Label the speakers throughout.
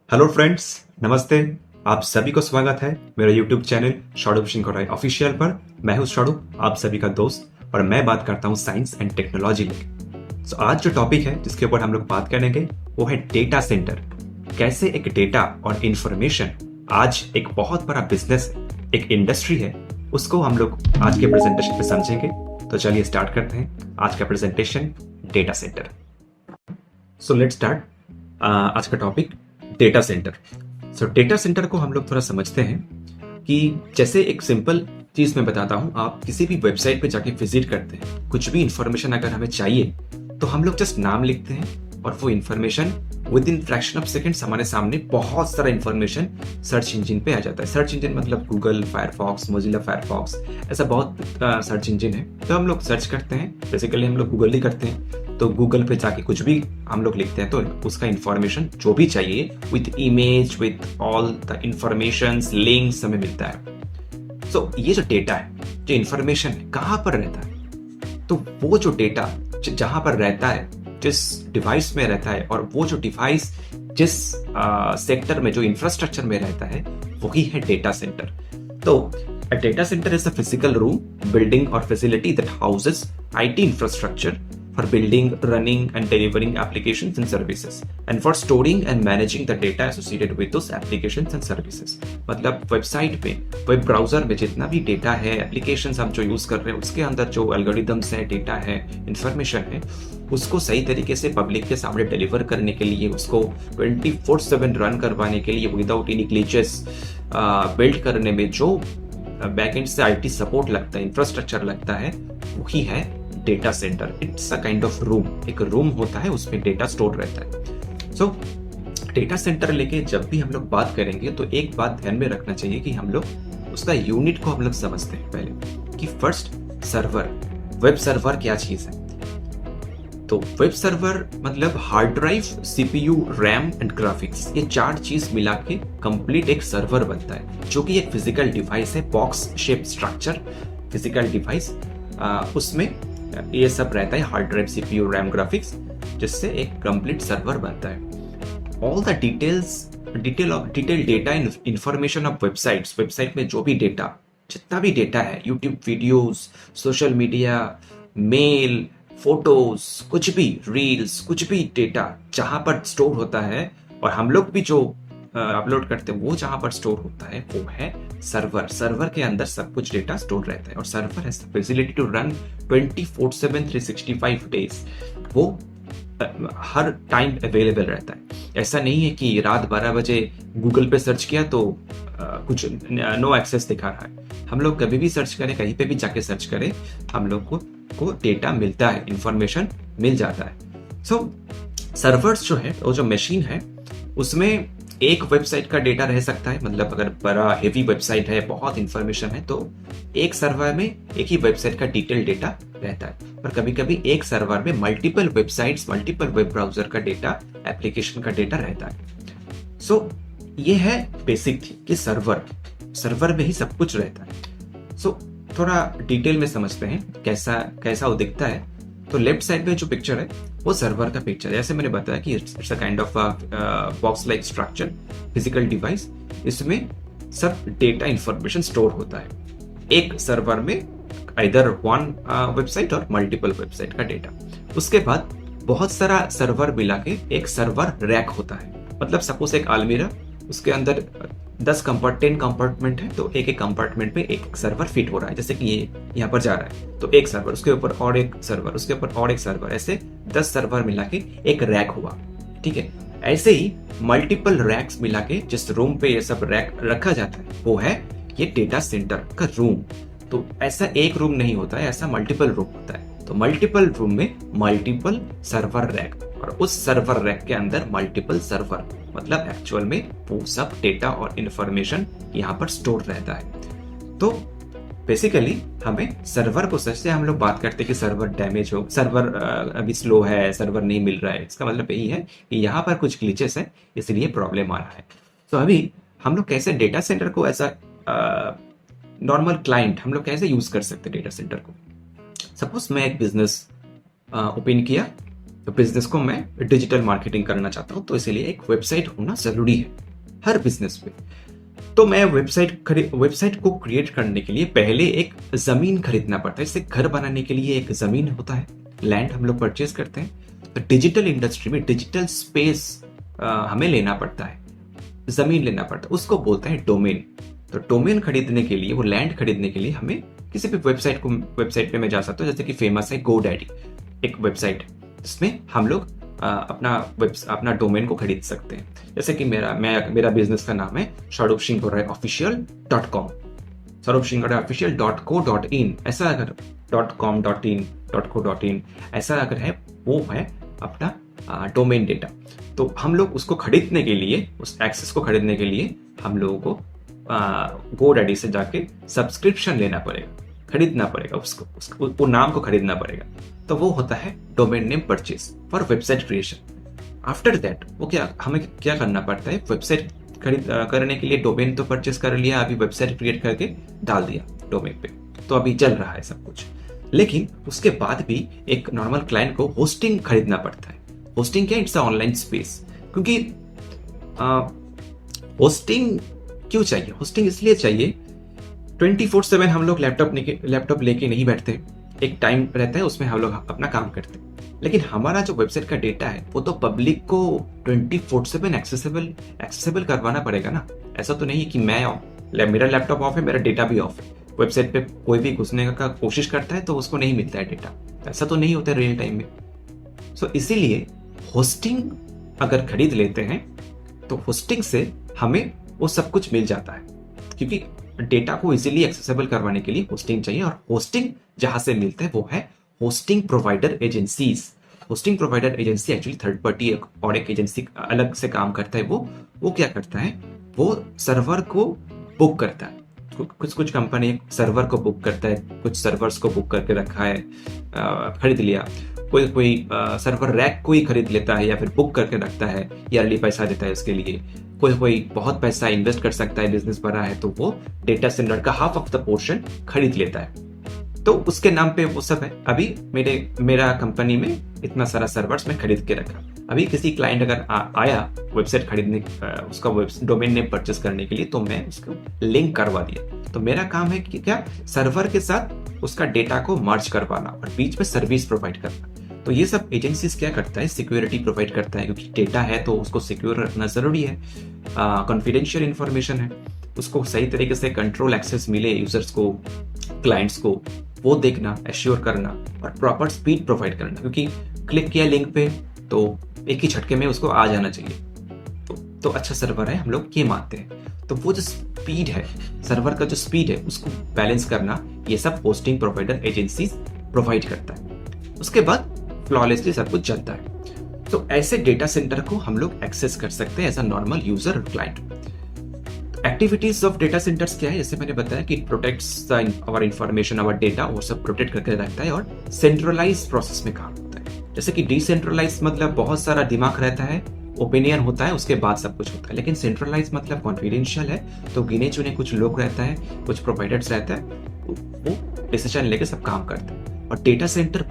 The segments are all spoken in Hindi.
Speaker 1: हेलो फ्रेंड्स, नमस्ते। आप सभी को स्वागत है मेरा यूट्यूब चैनल शाडू फिशिंग ऑफिशियल पर। मैं हूं शाडू, आप सभी का दोस्त, और मैं बात करता हूं साइंस एंड टेक्नोलॉजी में। तो आज जो टॉपिक है जिसके ऊपर हम लोग बात करेंगे वो है डेटा सेंटर। कैसे एक डेटा और इंफॉर्मेशन आज एक बहुत बड़ा बिजनेस है, एक इंडस्ट्री है, उसको हम लोग आज के प्रेजेंटेशन पे समझेंगे। तो चलिए स्टार्ट करते हैं आज का presentation, data centre. So let's start आज का टॉपिक, डेटा सेंटर। सो डेटा सेंटर को हम लोग थोड़ा समझते हैं कि जैसे एक सिंपल चीज मैं बताता हूं। आप किसी भी वेबसाइट पे जाके विजिट करते हैं, कुछ भी इंफॉर्मेशन अगर हमें चाहिए तो हम लोग जस्ट नाम लिखते हैं और वो information with in fraction of seconds हमारे सामने बहुत सारा इंफॉर्मेशन सर्च इंजन पे आ जाता है। सर्च इंजन मतलब गूगल, फायरफॉक्स, मोजिला फायरफॉक्स, ऐसा बहुत सर्च इंजन है। तो हम लोग सर्च करते हैं, बेसिकली हम लोग गूगल ही करते हैं। तो गूगल पे जाके कुछ भी हम लोग लिखते हैं तो उसका इंफॉर्मेशन जो भी चाहिए with image, with all the information, links हमें मिलता है। सो ये जो डेटा है, जो इंफॉर्मेशन है, कहाँ पर रहता है? तो वो जो डेटा जहां पर रहता है, जिस डिवाइस में रहता है, और वो जो डिवाइस जिस सेक्टर में, जो इंफ्रास्ट्रक्चर में रहता है, वही है डेटा सेंटर। तो a data center is a physical room, building or facility that houses IT infrastructure for building, running and delivering applications and services, and for storing and managing the data associated with those applications and services। मतलब वेबसाइट पे, वेब ब्राउजर में जितना भी डेटा है, एप्लीकेशंस हम जो यूज कर रहे हैं, उसके अंदर जो एल्गोरिदम्स है, डेटा है, इंफॉर्मेशन है, उसको सही तरीके से पब्लिक के सामने डिलीवर करने के लिए, उसको 24/7 रन करवाने के लिए विदाउट एनी ग्लिचेस बिल्ड करने में जो बैकएंड से आईटी सपोर्ट लगता है, इंफ्रास्ट्रक्चर लगता है, वही है data centre. It's a kind of room. एक रूम होता है, उसमें डेटा स्टोर रहता है। सो डेटा सेंटर लेके जब भी हम लोग बात करेंगे तो एक बात ध्यान में रखना चाहिए कि हम लोग उसका यूनिट को हम लोग समझते हैं पहले, कि फर्स्ट सर्वर, वेब सर्वर क्या चीज है। तो वेब सर्वर मतलब hard drive, CPU, RAM and graphics, ये चार चीज मिला के कंप्लीट एक सर्वर बनता है, जो कि एक फिजिकल डिवाइस है, box shape structure physical device. उसमें ये सब रहता है, hard drive, CPU, RAM, graphics, जिससे एक कंप्लीट सर्वर बनता है। All the detail data in information of websites, website में जो भी डेटा, जितना भी डेटा है, YouTube videos, social media, mail, photos, कुछ भी, रील्स, कुछ भी डेटा जहां पर स्टोर होता है, और हम लोग भी जो अपलोड करते हैं वो जहां पर स्टोर होता है, वो है सर्वर। सर्वर के अंदर सब कुछ डेटा स्टोर रहता है, और server has the facility to run 24/7 365 days. वो हर टाइम अवेलेबल रहता है। ऐसा नहीं है कि रात 12 बजे गूगल पे सर्च किया तो कुछ नो एक्सेस दिखा रहा है। हम लोग कभी भी सर्च करें, कहीं पे भी जाके सर्च करें, हम लोग को डेटा मिलता है, इंफॉर्मेशन मिल जाता है। सो सर्वर्स जो है, वो जो मशीन है, उसमें एक वेबसाइट का डेटा रह सकता है। मतलब अगर बड़ा हेवी वेबसाइट है, बहुत इंफॉर्मेशन है, तो एक सर्वर में एक ही वेबसाइट का डिटेल डेटा रहता है। पर कभी कभी एक सर्वर में multiple websites, multiple web browser का डेटा, एप्लीकेशन का डेटा रहता है। सो ये है बेसिक थी कि सर्वर में ही सब कुछ रहता है। सो थोड़ा डिटेल में समझते हैं कैसा वो दिखता है। तो लेफ्ट साइड में जो पिक्चर है वो सर्वर का पिक्चर है। जैसे मैंने बताया कि it's a kind of box like structure, physical device. इसमें सब डेटा इंफॉर्मेशन स्टोर होता है एक सर्वर में, आइदर वन वेबसाइट और मल्टीपल वेबसाइट का डेटा। उसके बाद बहुत सारा सर्वर मिला के एक सर्वर रैक होता है। मतलब सपोज एक अलमीरा, उसके अंदर 10 कंपार्टमेंट है, तो एक एक कंपार्टमेंट में एक सर्वर फिट हो रहा है। जैसे कि ये यहाँ पर जा रहा है, तो एक सर्वर, उसके ऊपर और एक सर्वर, उसके ऊपर और एक सर्वर, ऐसे 10 सर्वर मिला के एक रैक हुआ। ठीक है, ऐसे ही मल्टीपल रैक्स मिला के जिस रूम पे ये सब रैक रखा जाता है, वो है ये डेटा सेंटर का रूम। तो ऐसा एक रूम नहीं होता है, ऐसा मल्टीपल रूम होता है। तो मल्टीपल रूम में मल्टीपल सर्वर रैक, और उस सर्वर रैक के अंदर मल्टीपल सर्वर, मतलब एक्चुअल में वो सब डेटा और इंफॉर्मेशन यहाँ पर स्टोर रहता है। तो बेसिकली हमें सर्वर को, से हम लोग बात करते हैं कि सर्वर डैमेज हो, सर्वर अभी स्लो है, सर्वर नहीं मिल रहा है, इसका मतलब यही है कि यहाँ पर कुछ ग्लिचेस है, इसलिए प्रॉब्लम आ रहा है। तो अभी हम लोग कैसे डेटा सेंटर को, ऐसा नॉर्मल क्लाइंट हम लोग कैसे यूज कर सकते हैं डेटा सेंटर को। सपोज मैं एक बिजनेस ओपन किया, तो बिजनेस को मैं डिजिटल मार्केटिंग करना चाहता हूँ, तो इसीलिए एक वेबसाइट होना जरूरी है हर बिजनेस में। तो मैं वेबसाइट को क्रिएट करने के लिए पहले एक जमीन खरीदना पड़ता है। जैसे घर बनाने के लिए एक जमीन होता है, लैंड हम लोग परचेज करते हैं। तो डिजिटल इंडस्ट्री में डिजिटल स्पेस हमें लेना पड़ता है, जमीन लेना पड़ता है, उसको बोलते हैं डोमेन। तो डोमेन खरीदने के लिए, वो लैंड खरीदने के लिए हमें किसी भी वेबसाइट पे मैं जा सकता हूँ। जैसे कि फेमस है GoDaddy, एक वेबसाइट जिसमें हम लोग अपना डोमेन को खरीद सकते हैं। जैसे कि मेरा बिजनेस का नाम है shaurabshinghgorai.official.com, shaurabshinghgorai.official.co.in, ऐसा अगर .com .in .co.in ऐसा अगर है, वो है अपना डोमेन डेटा। तो हम लोग उसको खरीदने के लिए, उस एक्सेस को खरीदने के लिए हम लोगों को GoDaddy से जाके सब्सक्रिप्शन लेना पड़ेगा, खरीदना पड़ेगा, उसको वो नाम को खरीदना पड़ेगा। तो वो होता है domain name purchase for website creation. After that हमें क्या करना पड़ता है, वेबसाइट करने के लिए डोमेन तो परचेज कर लिया, अभी वेबसाइट क्रिएट करके डाल दिया डोमेन पे, तो अभी चल रहा है सब कुछ। लेकिन उसके बाद भी एक नॉर्मल क्लाइंट को होस्टिंग खरीदना पड़ता है। होस्टिंग क्या, इट्स ऑनलाइन स्पेस। क्योंकि होस्टिंग क्यों चाहिए? होस्टिंग इसलिए चाहिए, 24/7 हम लोग लैपटॉप लेके नहीं बैठते। एक टाइम रहता है, उसमें हम लोग अपना काम करते हैं। लेकिन हमारा जो वेबसाइट का डेटा है वो तो पब्लिक को 24/7 एक्सेसिबल करवाना पड़ेगा ना। ऐसा तो नहीं कि मेरा लैपटॉप ऑफ है, मेरा डेटा भी ऑफ है, वेबसाइट पे कोई भी घुसने का कोशिश करता है तो उसको नहीं मिलता है डेटा। ऐसा तो नहीं होता रियल टाइम में। सो इसीलिए होस्टिंग अगर खरीद लेते हैं तो होस्टिंग से हमें वो सब कुछ मिल जाता है, क्योंकि डेटा को इजीली एक्सेसिबल करवाने के लिए होस्टिंग चाहिए। और होस्टिंग जहां से मिलता है वो है hosting provider agencies. Hosting provider agency actually third party और एक एजेंसी अलग से काम करता है। वो क्या करता है, वो सर्वर को बुक करता है। कुछ कंपनी सर्वर को बुक करता है, कुछ सर्वर्स को बुक करके रखा है, खरीद लिया। कोई सर्वर रैक को ही खरीद लेता है या फिर बुक करके रखता है, ईयरली पैसा देता है उसके लिए। कोई बहुत पैसा इन्वेस्ट कर सकता है, बिजनेस बड़ा है तो वो डेटा सेंटर का हाफ ऑफ द पोर्शन खरीद लेता है। तो उसके नाम पे वो सब है। अभी मेरा कंपनी में इतना सारा सर्वर्स मैं खरीद के रखा। अभी किसी क्लाइंट अगर आया वेबसाइट खरीदने, उसका डोमेन नेम परचेस करने के लिए, तो मैं उसको लिंक करवा दिया। तो मेरा काम है कि क्या, सर्वर के साथ उसका डेटा को मर्ज करवाना और बीच में सर्विस प्रोवाइड करना। तो ये सब एजेंसीज क्या करता है, सिक्योरिटी प्रोवाइड करता है, क्योंकि डेटा है तो उसको सिक्योर रखना जरूरी है। कॉन्फिडेंशियल इंफॉर्मेशन है, उसको सही तरीके से कंट्रोल एक्सेस मिले यूजर्स को, क्लाइंट्स को, वो देखना, एश्योर करना और प्रॉपर स्पीड प्रोवाइड करना। क्योंकि क्लिक किया लिंक पे तो एक ही झटके में उसको आ जाना चाहिए। तो अच्छा सर्वर है, हम लोग ये मानते हैं। तो वो जो स्पीड है, सर्वर का जो स्पीड है, उसको बैलेंस करना, ये सब होस्टिंग प्रोवाइडर एजेंसीज प्रोवाइड करता है। उसके बाद फ्लॉलेसली सब कुछ चलता है। तो ऐसे डेटा सेंटर को हम लोग एक्सेस कर सकते हैं एज अ नॉर्मल यूजर और client. Activities of data centres क्या है, जैसे मैंने बताया कि protects our information, our data, वो सब प्रोटेक्ट करके रखता है और सेंट्रलाइज प्रोसेस में काम होता है। जैसे कि डिसेंट्रलाइज मतलब बहुत सारा दिमाग रहता है, ओपिनियन होता है, उसके बाद सब कुछ होता है। लेकिन सेंट्रलाइज मतलब कॉन्फिडेंशियल है, तो गिने चुने कुछ लोग रहता है, कुछ प्रोवाइडर्स रहता है, वो डिसीजन लेके सब काम करते हैं। और डेटा सेंटर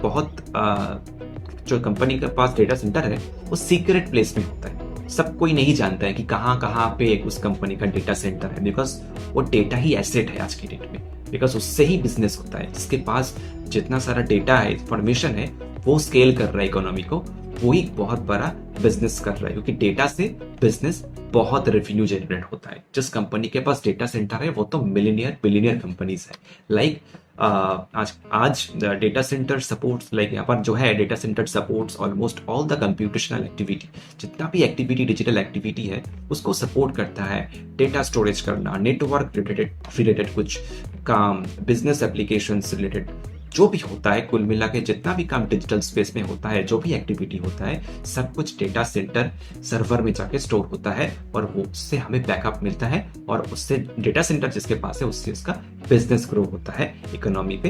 Speaker 1: जो कंपनी के पास डेटा सेंटर है वो सीक्रेट प्लेस में होता है। सब कोई नहीं जानता है कि कहाँ पे उस कंपनी का डेटा सेंटर है, बिकॉज वो डेटा ही एसेट है आज की डेट में, बिकॉज उससे ही बिजनेस होता है। जिसके पास जितना सारा डेटा है, इंफॉर्मेशन है, वो स्केल कर रहा है इकोनॉमी को, वो ही बहुत बड़ा बिजनेस कर रहा है। क्योंकि डेटा से बिजनेस बहुत रेवेन्यू जनरेट होता है। जिस कंपनी के पास डेटा सेंटर है वो तो बिलियनियर कंपनीज है। लाइक आज डेटा सेंटर सपोर्ट्स, लाइक यहाँ पर जो है data centre supports almost all the computational activity. जितना भी एक्टिविटी, डिजिटल एक्टिविटी है, उसको सपोर्ट करता है। डेटा स्टोरेज करना, नेटवर्क रिलेटेड कुछ काम, बिजनेस एप्लीकेशन रिलेटेड जो भी होता है, कुल मिला के जितना भी काम डिजिटल स्पेस में होता है, जो भी एक्टिविटी होता है, सब कुछ डेटा सेंटर सर्वर में जाके स्टोर होता है और वो उससे हमें बैकअप मिलता है और उससे डेटा सेंटर जिसके पास है उससे उसका बिजनेस ग्रो होता है, इकोनॉमी पे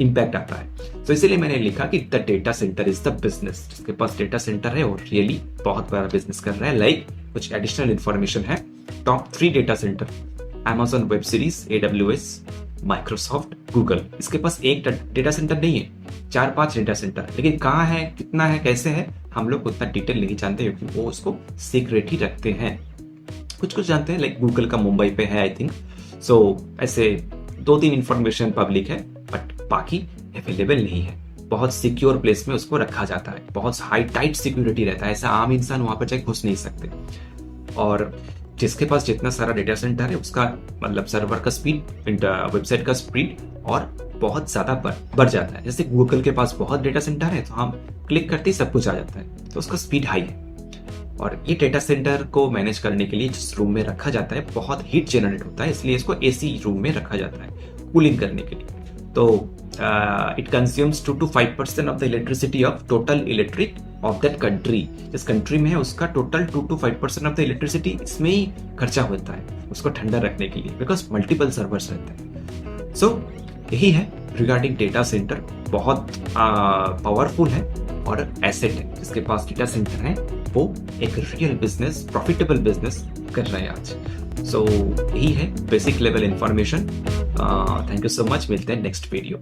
Speaker 1: इम्पैक्ट आता है। तो इसीलिए मैंने लिखा कि the data centre is the business. जिसके पास डेटा सेंटर है और रियली बहुत बड़ा बिजनेस कर रहा है। लाइक कुछ एडिशनल इंफॉर्मेशन है, top 3 data centre, Amazon web series, AWS, Microsoft, Google, इसके पास एक डेटा सेंटर नहीं है, 4-5 डेटा सेंटर, लेकिन कहाँ है, कितना है, कैसे है, हम लोग उतना डिटेल नहीं जानते क्योंकि वो उसको सीक्रेट ही रखते हैं। कुछ कुछ जानते हैं, लाइक गूगल का मुंबई पे है आई थिंक, सो ऐसे 2-3 इंफॉर्मेशन पब्लिक है, बट बाकी अवेलेबल नहीं है। बहुत सिक्योर प्लेस में उसको रखा जाता है, बहुत हाई टाइट सिक्योरिटी रहता है, ऐसा आम इंसान वहां पर जाके घुस नहीं सकते। और जिसके पास जितना सारा डेटा सेंटर है उसका मतलब सर्वर का स्पीड, वेबसाइट का स्पीड और बहुत ज़्यादा बढ़ जाता है। जैसे गूगल के पास बहुत डेटा सेंटर है तो हम क्लिक करते ही सब कुछ आ जाता है, तो उसका स्पीड हाई है। और ये डेटा सेंटर को मैनेज करने के लिए जिस रूम में रखा जाता है बहुत हीट जनरेट होता है, इसलिए इसको एसी रूम में रखा जाता है कूलिंग करने के लिए। तो it consumes 2 to 5% of the elasticity of total electric of that country. जिस कंट्री में है उसका total 2 to 5% of the electricity इसमें ही खर्चा होता है उसको ठंडा रखने के लिए, बिकॉज मल्टीपल सर्वर्स रहते हैं। सो यही है रिगार्डिंग डेटा सेंटर, बहुत पावरफुल है और एसेट है। जिसके पास डेटा सेंटर है वो एक रियल बिजनेस, प्रॉफिटेबल बिजनेस कर रहे हैं आज। सो यही है basic level information. Thank you so much, मिलते हैं नेक्स्ट वीडियो।